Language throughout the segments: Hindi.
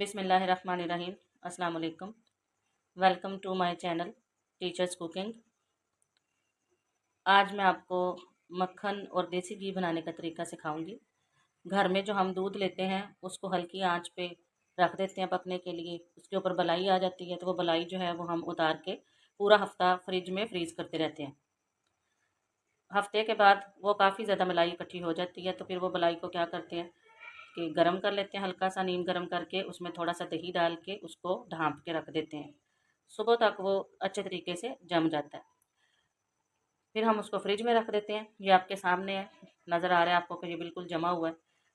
बिस्मिल्लाहिर्रहमानिर्रहीम। अस्सलाम वालेकुम। Welcome to my channel teachers cooking. आज मैं आपको मक्खन और देसी घी बनाने का तरीका सिखाऊंगी। घर में जो हम दूध लेते हैं उसको हल्की आंच पे रख देते हैं पकने के लिए। उसके ऊपर बलाई आ जाती है तो वो बलाई जो है वो हम उतार के पूरा हफ्ता फ्रिज में फ्रीज़ करते रहते हैं। हफ्ते के बाद वो काफ़ी ज़्यादा मलाई इकट्ठी हो जाती है तो फिर वो बलाई को क्या करते हैं कि गर्म कर लेते हैं, हल्का सा नीम गर्म करके उसमें थोड़ा सा दही डाल के उसको ढाँप के रख देते हैं। सुबह तक वो अच्छे तरीके से जम जाता है। फिर हम उसको फ्रिज में रख देते हैं। ये आपके सामने है, नज़र आ रहा है आपको कि ये बिल्कुल जमा हुआ है।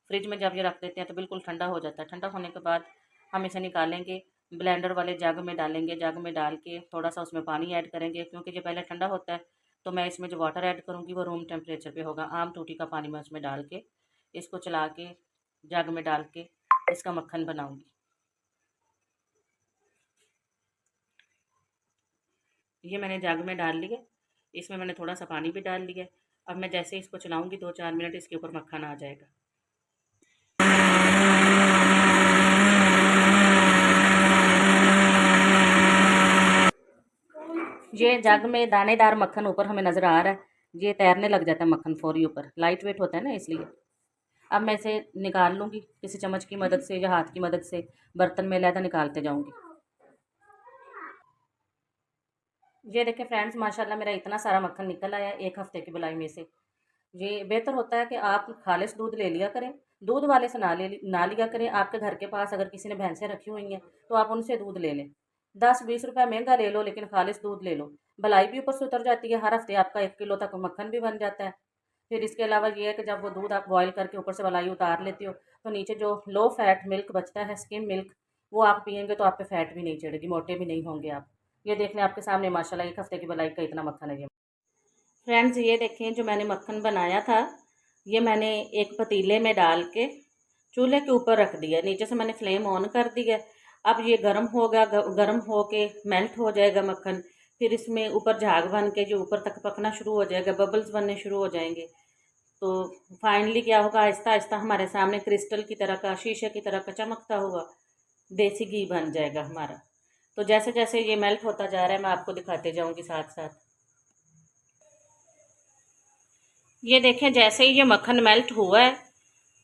फ्रिज में जब ये रख देते हैं तो बिल्कुल ठंडा हो जाता है। ठंडा होने के बाद हम इसे निकालेंगे, ब्लेंडर वाले जग में डालेंगे। जग में डाल के थोड़ा सा उसमें पानी ऐड करेंगे, क्योंकि ये पहले ठंडा होता है तो मैं इसमें जो वाटर ऐड करूँगी वो रूम टेम्परेचर पे होगा। आम टूटी का पानी मैं उसमें डाल के इसको चला के जग में डाल के इसका मक्खन बनाऊंगी। ये मैंने जग में डाल लिया, इसमें मैंने थोड़ा सा पानी भी डाल लिया। अब मैं जैसे इसको चलाऊंगी 2-4 मिनट इसके ऊपर मक्खन आ जाएगा। ये जग में दानेदार मक्खन ऊपर हमें नज़र आ रहा है। ये तैरने लग जाता है मक्खन फौरी ऊपर, लाइट वेट होता है ना इसलिए। अब मैं इसे निकाल लूँगी किसी चम्मच की मदद से या हाथ की मदद से, बर्तन में लहदा निकालते जाऊँगी। ये देखें फ्रेंड्स, माशाल्लाह मेरा इतना सारा मक्खन निकल आया एक हफ्ते की बुलाई में से। ये बेहतर होता है कि आप खालिश दूध ले लिया करें, दूध वाले से ना लिया करें। आपके घर के पास अगर किसी ने भैंसें रखी हुई हैं तो आप उनसे दूध ले लें। 10-20 रुपये महंगा ले लो लेकिन खालिश दूध ले लो। भलाई भी ऊपर से उतर जाती है, हर हफ्ते आपका 1 किलो तक मक्खन भी बन जाता है। फिर इसके अलावा ये है कि जब वो दूध आप बॉयल करके ऊपर से मलाई उतार लेते हो तो नीचे जो लो फैट मिल्क बचता है, स्किम मिल्क, वो आप पियेंगे तो आप पे फैट भी नहीं चढ़ेगी, मोटे भी नहीं होंगे आप। ये देख लें आपके सामने माशाल्लाह 1 हफ्ते की बुलाई का इतना मक्खन है ये। फ्रेंड्स ये देखें जो मैंने मक्खन बनाया था, ये मैंने एक पतीले में डाल के चूल्हे के ऊपर रख दिया। नीचे से मैंने फ्लेम ऑन कर दिया। अब ये गर्म होगा, गर्म हो के मेल्ट हो जाएगा मक्खन। फिर इसमें ऊपर झाग बन के जो ऊपर तक पकना शुरू हो जाएगा, बबल्स बनने शुरू हो जाएंगे। तो फाइनली क्या होगा, आहिस्ता आहिस्ता हमारे सामने क्रिस्टल की तरह का, शीशे की तरह का चमकता हुआ देसी घी बन जाएगा हमारा। तो जैसे जैसे ये मेल्ट होता जा रहा है मैं आपको दिखाते जाऊंगी साथ साथ। ये देखें जैसे ही ये मक्खन मेल्ट हुआ है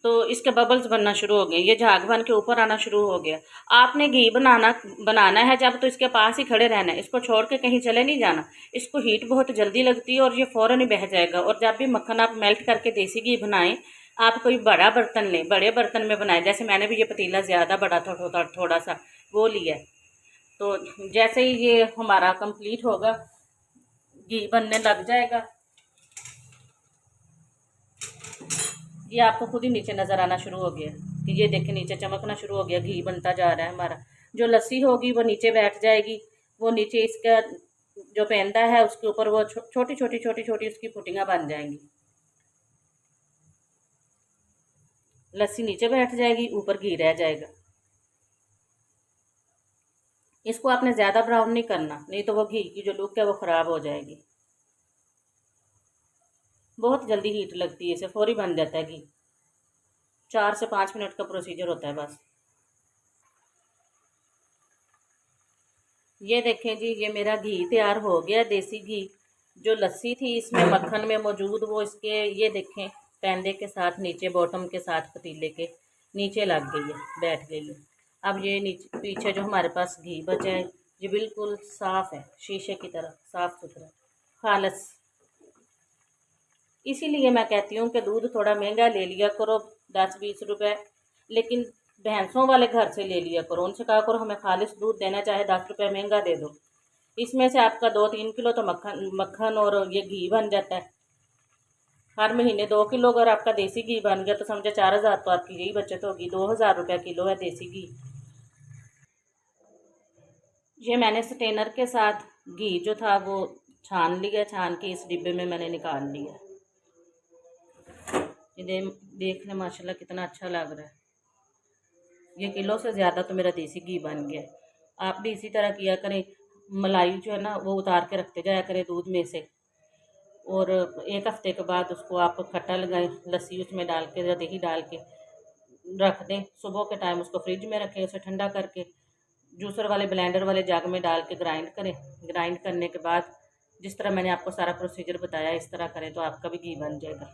तो इसके बबल्स बनना शुरू हो गए, ये झाग बन के ऊपर आना शुरू हो गया। आपने घी बनाना है जब तो इसके पास ही खड़े रहना है, इसको छोड़ के कहीं चले नहीं जाना। इसको हीट बहुत जल्दी लगती है और ये फ़ौरन ही बह जाएगा। और जब भी मक्खन आप मेल्ट करके देसी घी बनाएं, आप कोई बड़ा बर्तन लें, बड़े बर्तन में बनाएं। जैसे मैंने भी ये पतीला ज़्यादा बड़ा थोड़ा सा वो लिया है। तो जैसे ही ये हमारा कंप्लीट होगा, घी बनने लग जाएगा, ये आपको खुद ही नीचे नज़र आना शुरू हो गया कि ये देखें नीचे चमकना शुरू हो गया, घी बनता जा रहा है हमारा। जो लस्सी होगी वो नीचे बैठ जाएगी, वो नीचे इसका जो पेंदा है उसके ऊपर वो छोटी छोटी छोटी छोटी उसकी फुटियाँ बन जाएंगी। लस्सी नीचे बैठ जाएगी, ऊपर घी रह जाएगा। इसको आपने ज़्यादा ब्राउन नहीं करना, नहीं तो वो घी की जो लुक है वो ख़राब हो जाएगी। बहुत जल्दी हीट लगती है, इसे फौरी बन जाता है घी। 4 से 5 मिनट का प्रोसीजर होता है बस। ये देखें जी, ये मेरा घी तैयार हो गया, देसी घी। जो लस्सी थी इसमें मक्खन में मौजूद वो इसके ये देखें पेंदे के साथ नीचे, बॉटम के साथ पतीले के नीचे लग गई है, बैठ गई है। अब ये नीचे पीछे जो हमारे पास घी बचा है ये बिल्कुल साफ़ है, शीशे की तरह साफ़ सुथरा खालस। इसीलिए मैं कहती हूँ कि दूध थोड़ा महंगा ले लिया करो, 10-20 रुपए, लेकिन भैंसों वाले घर से ले लिया करो। उनसे कहा करो हमें खालिश दूध देना, चाहे 10 रुपये महंगा दे दो। इसमें से आपका 2-3 किलो तो मक्खन और ये घी बन जाता है। हर महीने 2 किलो अगर आपका देसी घी बन गया तो समझे 4000 तो आपकी यही बचत होगी। 2000 रुपये किलो है देसी घी। ये मैंने स्टेनर के साथ घी जो था वो छान लिया, छान के इस डिब्बे में मैंने निकाल लिया। ये देख लें माशाल्लाह कितना अच्छा लग रहा है। ये किलो से ज़्यादा तो मेरा देसी घी बन गया। आप भी इसी तरह किया करें, मलाई जो है ना वो उतार के रखते जाया करें दूध में से, और 1 हफ्ते के बाद उसको आप खट्टा लगाएं, लस्सी उसमें डाल के या दही डाल के रख दें, सुबह के टाइम उसको फ्रिज में रखें, उसे ठंडा करके जूसर वाले ब्लेंडर वाले जग में डाल के ग्राइंड करें। ग्राइंड करने के बाद जिस तरह मैंने आपको सारा प्रोसीजर बताया इस तरह करें तो आपका भी घी बन जाएगा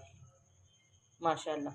माशाल्लाह।